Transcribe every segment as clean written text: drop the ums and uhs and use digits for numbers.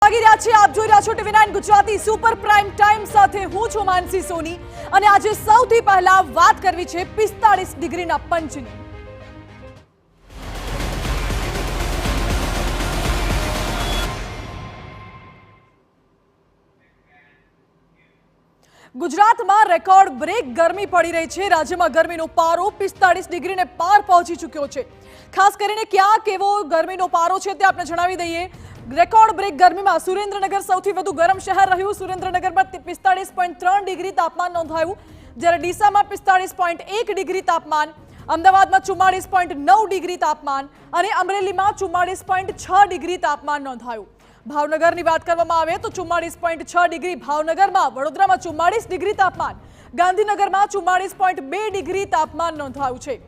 વાગી રહ્યા છે। આપ જોઈ રહ્યા છો TV9 Gujarati super prime time સાથે હું છું માનસી સોની અને આજે સૌથી પહેલા વાત કરવી છે 45 ડિગ્રીના પંચની। ગુજરાતમાં રેકોર્ડ બ્રેક ગરમી પડી રહી છે। રાજ્યમાં ગરમીનો પારો 45 ડિગ્રીને પાર પહોંચી ચૂક્યો છે। ખાસ કરીને ક્યાં કેવો ગરમીનો પારો છે તે આપણે જણાવી દઈએ। રેકોર્ડ બ્રેક ગરમીમાં સુરેન્દ્રનગર સૌથી વધુ ગરમ શહેર રહ્યું। સુરેન્દ્રનગરમાં 45.3 ડિગ્રી તાપમાન નોંધાયું, જ્યારે ડીસામાં 45.1 ડિગ્રી તાપમાન, અમદાવાદમાં 44.9 ડિગ્રી તાપમાન અને અમરેલીમાં 44.6 ડિગ્રી તાપમાન નોંધાયું। ભાવનગરની વાત કરવામાં આવે તો 44.6 ડિગ્રી ભાવનગરમાં, વડોદરામાં 44 ડિગ્રી તાપમાન, ગાંધીનગરમાં 44.2 ડિગ્રી તાપમાન નોંધાયું છે।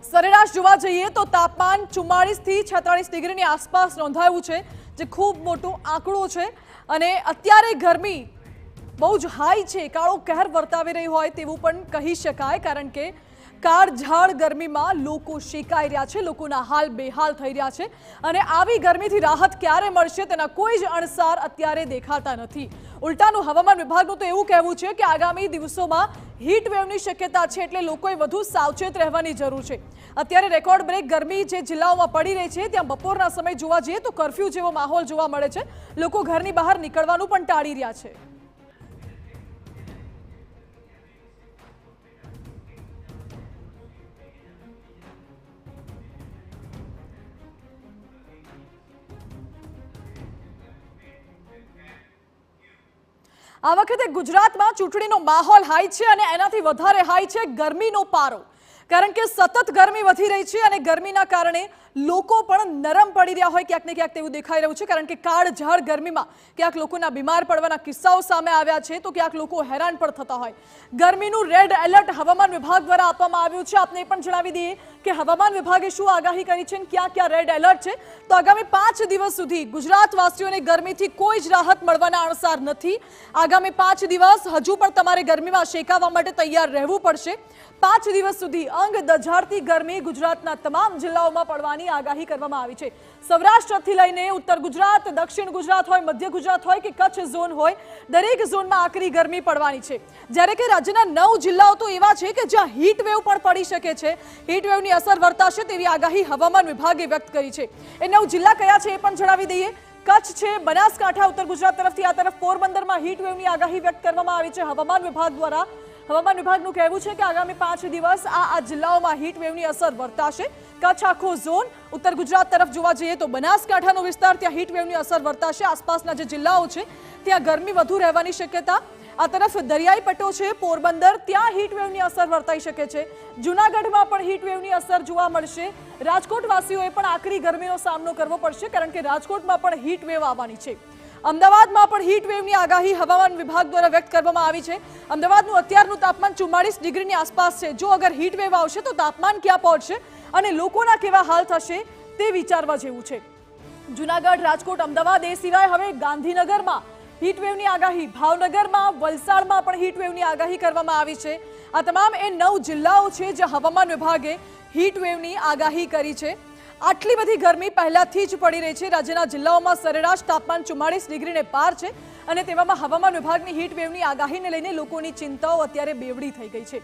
સરેરાશ જોવા જઈએ તો તાપમાન 44 થી 46 ડિગ્રીની આસપાસ નોંધાયું છે, જે ખૂબ મોટો આંકડો છે અને અત્યારે ગરમી બહુ જ હાઈ છે, કાળો કહેર વર્તાવી રહી હોય તેવું પણ કહી શકાય, કારણ કે કાળઝાળ ગરમીમાં લોકો શેકાઈ રહ્યા છે, લોકોના હાલ બેહાલ થઈ રહ્યા છે અને આવી ગરમીથી રાહત ક્યારે મળશે તેના કોઈ જ અણસાર અત્યારે દેખાતા નથી। ઉલટાનું હવામાન વિભાગનું તો એવું કહેવું છે કે આગામી દિવસોમાં હીટ વેવની શક્યતા છે, એટલે લોકોએ વધુ સાવચેત રહેવાની જરૂર છે। અત્યારે રેકોર્ડ બ્રેક ગરમી જે જિલ્લાઓમાં પડી રહી છે ત્યાં બપોરના સમય જોવા જઈએ તો કર્ફ્યુ જેવો માહોલ જોવા મળે છે। લોકો ઘરની બહાર નીકળવાનું પણ ટાળી રહ્યા છે। આ વખતે ગુજરાતમાં ચૂંટણીનો માહોલ હાઈ છે અને એનાથી વધારે હાઈ છે ગરમીનો પારો, કારણ કે સતત ગરમી વધી રહી છે અને ગરમીના કારણે લોકો પણ નરમ પડી રહ્યા હોય ક્યાંક ને ક્યાંક તેવું દેખાઈ રહ્યું છે, કારણ કે કાળઝાળ ગરમીમાં ક્યાંક લોકોના બીમાર પડવાના કિસ્સાઓ સામે આવ્યા છે તો ક્યાંક લોકો હેરાન પણ થતા હોય। ગરમીનું રેડ એલર્ટ હવામાન વિભાગ દ્વારા આપવામાં આવ્યું છે। આપને એ પણ જણાવી દઈએ કે હવામાન વિભાગે શું આગાહી કરી છે અને ક્યાં ક્યાં રેડ એલર્ટ છે। તો આગામી 5 દિવસ સુધી ગુજરાતવાસીઓને ગરમીથી કોઈ જ રાહત મળવાના અણસાર નથી। આગામી 5 દિવસ હજુ પણ તમારે ગરમીમાં શેકાવા માટે તૈયાર રહેવું પડશે। 5 દિવસ સુધી અંગ દઝાડતી ગરમી ગુજરાતના તમામ જિલ્લાઓમાં પડવાની આગાહી કરવામાં આવી છે। સૌરાષ્ટ્રથી લઈને ઉત્તર ગુજરાત, દક્ષિણ ગુજરાત હોય, મધ્ય ગુજરાત હોય કે કચ્છ ઝોન હોય, દરેક ઝોનમાં આકરી ગરમી પડવાની છે। જ્યારે કે રાજ્યના 9 જિલ્લાઓ તો એવા છે કે જ્યાં હીટ વેવ પણ પડી શકે છે, હીટ વેવની અસર વર્તાશે તેવી આગાહી હવામાન વિભાગે વ્યક્ત કરી છે। એ 9 જિલ્લા કયા છે એ પણ જણાવી દઈએ। કચ્છ છે, બનાસકાંઠા ઉત્તર ગુજરાત તરફથી આ તરફ પોરબંદરમાં હીટ વેવની આગાહી વ્યક્ત કરવામાં આવી છે હવામાન વિભાગ દ્વારા। હવામાન વિભાગનું કહેવું છે કે આગામી 5 દિવસ આ જિલ્લાઓમાં હીટ વેવની અસર વર્તાશે। કચ્છ આખો ઝોન, ઉત્તર ગુજરાત તરફ જોવા જઈએ તો બનાસકાંઠાનો વિસ્તાર, ત્યાં હીટ વેવની અસર વર્તાશે। આસપાસના જે જિલ્લાઓ છે ત્યાં ગરમી વધુ રહેવાની શક્યતા। આ તરફ દરિયાઈ પટ્ટો છે, પોરબંદર, ત્યાં હીટ વેવની અસર વર્તાઈ શકે છે। જૂનાગઢમાં પણ હીટ વેવની અસર જોવા મળશે। રાજકોટવાસીઓએ પણ આકરી ગરમીનો સામનો કરવો પડશે, કારણ કે રાજકોટમાં પણ હીટ વેવ આવવાની છે। અમદાવાદમાં પણ હીટ વેવની આગાહી હવામાન વિભાગ દ્વારા વ્યક્ત કરવામાં આવી છે। અમદાવાદનું અત્યારનું તાપમાન 44 ડિગ્રીની આસપાસ છે। જો અગર હીટ વેવ આવશે તો તાપમાન ક્યાં પહોંચશે અને લોકોના કેવા હાલ થશે તે વિચારવા જેવું છે। જૂનાગઢ, રાજકોટ, અમદાવાદ એ સિવાય હવે ગાંધીનગરમાં હીટ વેવની આગાહી, ભાવનગરમાં, વલસાડમાં પણ હીટ વેવની આગાહી કરવામાં આવી છે। આ તમામ એ 9 જિલ્લાઓ છે જે હવામાન વિભાગે હીટ વેવની આગાહી કરી છે। આટલી બધી ગરમી પહેલાથી જ પડી રહી છે। રાજ્યના જિલ્લાઓમાં સરેરાશ તાપમાન 44 ડિગ્રીને પાર છે અને તેવામાં હવામાન વિભાગની હીટ વેવની આગાહીને લઈને લોકોની ચિંતાઓ અત્યારે બેવડી થઈ ગઈ છે।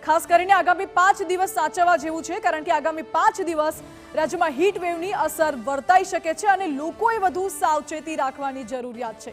ખાસ કરીને આગામી 5 દિવસ સાચવવા જેવું છે, કારણ કે આગામી 5 દિવસ રાજ્યમાં હીટ વેવની અસર વર્તાઈ શકે છે અને લોકોએ વધુ સાવચેતી રાખવાની જરૂરિયાત છે।